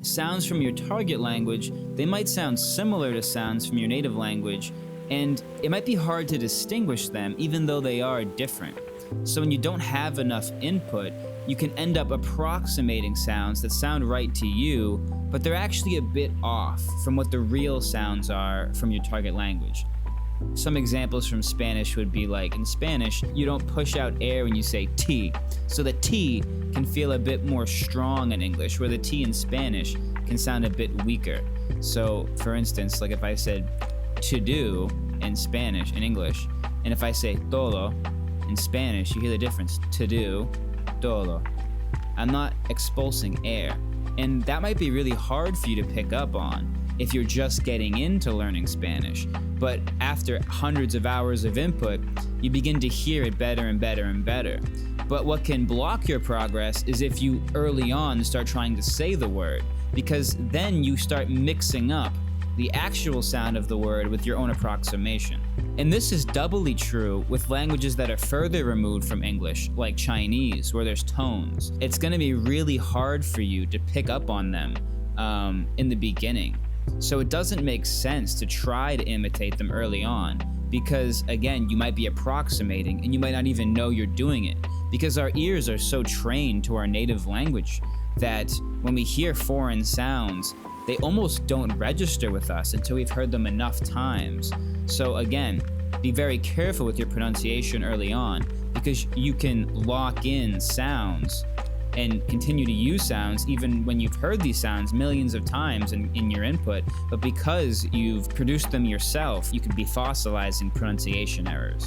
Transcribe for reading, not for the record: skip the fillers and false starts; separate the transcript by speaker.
Speaker 1: sounds from your target language, they might sound similar to sounds from your native language, and it might be hard to distinguish them even though they are different. So when you don't have enough input, you can end up approximating sounds that sound right to you, but they're actually a bit off from what the real sounds are from your target language. Some examples from Spanish would be like, in Spanish, you don't push out air when you say T, so the T can feel a bit more strong in English, where the T in Spanish can sound a bit weaker. So, for instance, like if I said to do in Spanish, in English, and if I say todo in Spanish, you hear the difference, to do, todo. I'm not expulsing air, and that might be really hard for you to pick up on if you're just getting into learning Spanish. But after hundreds of hours of input, you begin to hear it better and better and better. But what can block your progress is if you early on start trying to say the word, because then you start mixing up the actual sound of the word with your own approximation. And this is doubly true with languages that are further removed from English, like Chinese, where there's tones. It's going to be really hard for you to pick up on them in the beginning. So it doesn't make sense to try to imitate them early on, because again, you might be approximating and you might not even know you're doing it, because our ears are so trained to our native language that when we hear foreign sounds, they almost don't register with us until we've heard them enough times. So again, be very careful with your pronunciation early on, because you can lock in sounds and continue to use sounds even when you've heard these sounds millions of times in your input, but because you've produced them yourself, you could be fossilizing pronunciation errors.